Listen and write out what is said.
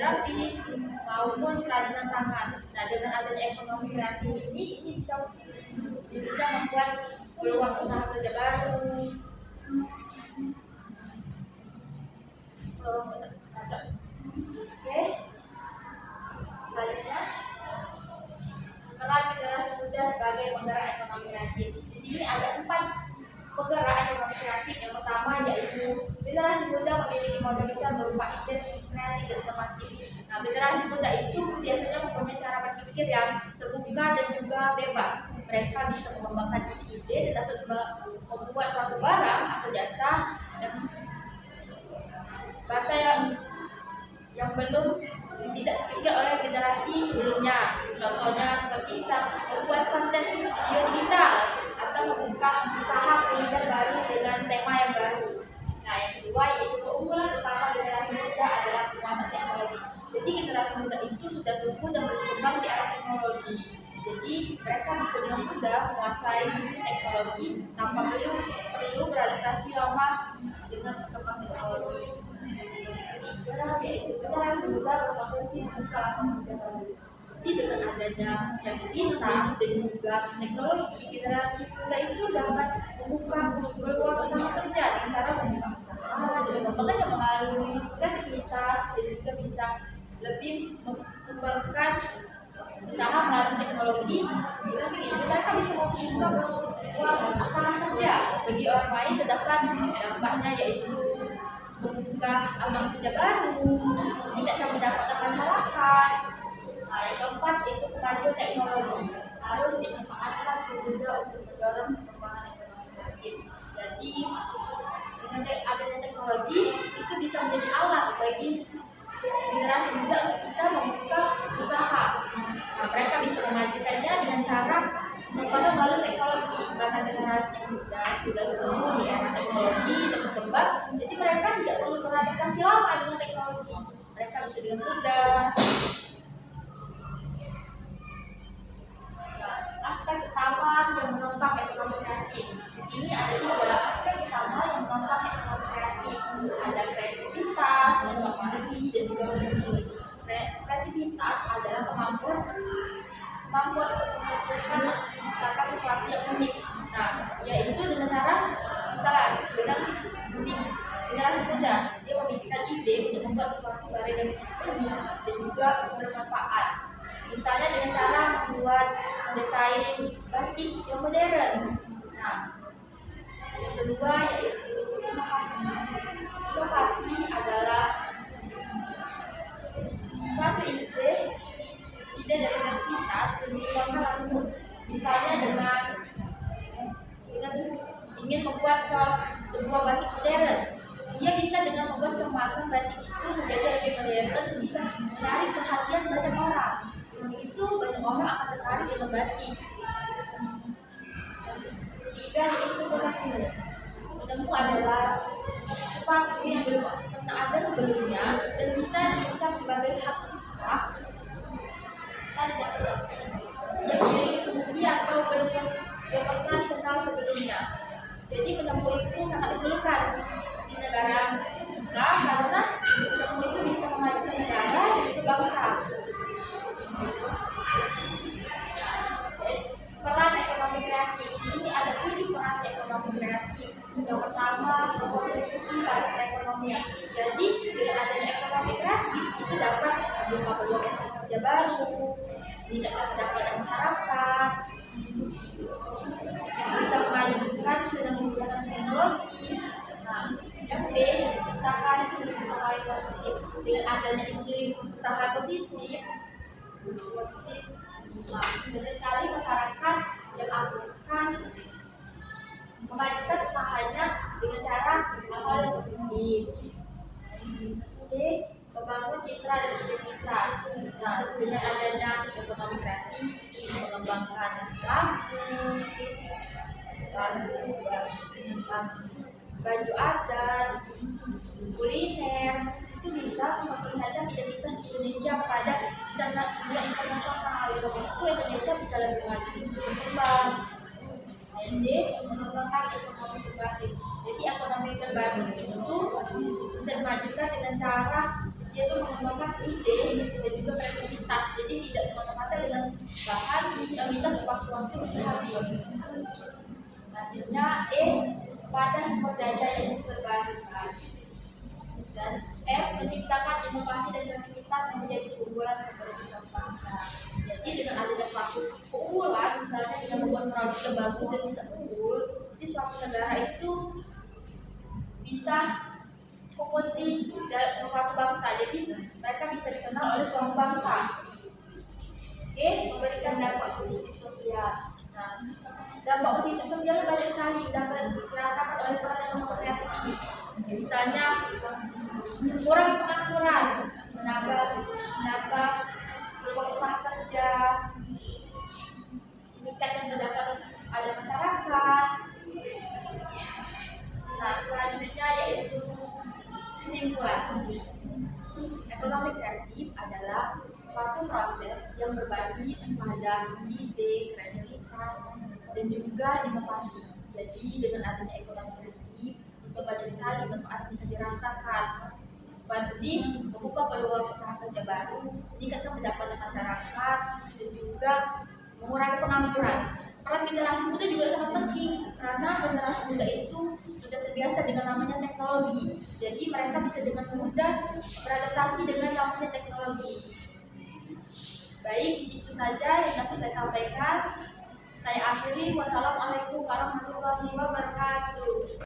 terapis maupun kerajinan tangan. Nah, dengan adanya ekonomi kreatif ini bisa membuat peluang usaha kerja baru, peluang usaha. Oke, selanjutnya peran generasi muda sebagai penggerak ekonomi kreatif. Di sini ada 4 penggerak ekonomi kreatif. Yang pertama yaitu generasi muda memiliki modal besar berupa ide kreatif dan inovatif. Nah, generasi muda itu biasanya mempunyai cara berpikir yang terbuka dan juga bebas. Mereka bisa mengembangkan ide dan dapat membuat suatu barang atau jasa yang belum tidak terpikir oleh generasi sebelumnya. Contohnya seperti bisa membuat konten video digital atau membuka usaha kuliner baru dengan tema yang baru. Nah, yang kedua yaitu keunggulan utama generasi muda adalah penguasaan teknologi. Jadi generasi muda itu sudah tumbuh dan berkembang di era teknologi. Jadi mereka bisa dengan mudah menguasai teknologi tanpa perlu beradaptasi lama dengan perkembangan teknologi. Ketiga yaitu generasi muda berpotensi membuka lapangan kerja baru. Jadi dengan adanya kreativitas dan juga teknologi, generasi muda itu dapat membuka peluang usaha kerja dengan cara membuka usaha dan mengembangkannya melalui kreativitas, dan juga bisa lebih mengembangkan usaha melalui teknologi. Dengan begitu mereka bisa membuka peluang usaha kerja bagi orang lain. Terdapat dampaknya yaitu membuka lapangan kerja baru, meningkatkan pendapatan masyarakat. Nah, yang keempat yaitu kemajuan teknologi harus dimanfaatkan juga untuk mendorong perkembangan ekonomi kreatif. Jadi dengan adanya teknologi itu bisa menjadi alat bagi generasi muda untuk bisa membuka usaha. Nah, mereka bisa memajukannya dengan cara menggunakan melalui teknologi. Karena generasi muda sudah tumbuh di era teknologi dan berkembang, jadi mereka tidak perlu beradaptasi lama dengan teknologi. Mereka bisa dengan mudah. Aspek utama yang menopang ekonomi kreatif. Di sini ada 3 aspek utama yang menopang ekonomi kreatif. Ada kreativitas, inovasi, dan juga teknologi. Kreativitas adalah kemampuan untuk menghasilkan sesuatu yang unik. Nah, yaitu dengan cara misalnya dengan generasi muda dia memikirkan ide untuk membuat sesuatu barang yang unik dan juga bermanfaat. Misalnya dengan cara membuat desain batik yang modern. Nah, yang kedua yaitu inovasi. Inovasi adalah suatu ide dari kreativitas dan dikembangkan langsung. Misalnya dengan ingin membuat sebuah batik modern, dia bisa dengan membuat kemasan batik itu menjadi lebih modern dan bisa menarik perhatian banyak orang. Dengan itu banyak orang akan tertarik dengan batik. Ketiga yaitu penemu. Penemu adalah sesuatu yang belum pernah ada sebelumnya dan bisa diucap sebagai hak cipta. Tidak memiliki fungsi atau belum pernah dikenal sebelumnya. Jadi penemu itu sangat diperlukan di negara kita karena penemu itu bisa memajukan negara dan juga bangsa. Peran ekonomi kreatif. Di sini ada 7 peran ekonomi kreatif. Yang pertama, kontribusi pada perekonomian. Jadi dengan adanya ekonomi kreatif itu dapat membuka peluang usaha kerja baru, meningkatkan pendapatan masyarakat, yang bisa memajukan dengan menggunakan teknologi. Nah, yang B, menciptakan iklim usaha yang positif. Dengan adanya iklim usaha positif, banyak sekali masyarakat yang akan memajukan usahanya dengan cara hal yang positif. C, membangun citra dan identitas. Nah, dengan adanya ekonomi kreatif bisa mengembangkan baju adat, kuliner, itu bisa memperlihatkan identitas Indonesia pada internasional. Dengan itu Indonesia bisa lebih maju dan berkembang. D, mengembangkan ekonomi berbasis. Jadi ekonomi berbasis itu bisa dimajukan dengan cara dia tuh mengembangkan ide dan juga kreativitas. Jadi tidak semata-mata dengan bahan yang bisa sewaktu-waktu bisa habis. Selanjutnya pada sumber daya yang terbarukan. Dan menciptakan inovasi dan kreativitas yang menjadi keunggulan bagi suatu bangsa. Jadi dengan adanya suatu keunggulan, misalnya dengan membuat produk yang bagus dan bisa unggul, jadi suatu negara itu bisa komoditi dari suatu bangsa. Jadi mereka bisa dikenal oleh suatu bangsa. Memberikan dampak positif sosial. Nah, dampak positif sosialnya banyak sekali dapat dirasakan oleh para teman-teman kreatif ini. Misalnya mengurangi pengangguran, menambah peluang usaha kerja, meningkatkan pendapatan ada masyarakat. Nah, selanjutnya yaitu kesimpulan. Ekonomi kreatif adalah suatu proses yang berbasis pada ide, kreativitas, dan juga inovasi. Jadi dengan adanya ekonomi kreatif, itu banyak sekali manfaat bisa dirasakan, seperti membuka peluang usaha kerja baru, meningkatkan pendapatan masyarakat, dan juga mengurangi pengangguran. Peran generasi muda juga sangat penting karena generasi muda itu sudah terbiasa dengan namanya teknologi. Jadi mereka bisa dengan mudah beradaptasi dengan namanya teknologi. Baik, itu saja yang dapat saya sampaikan. Saya akhiri. Wassalamualaikum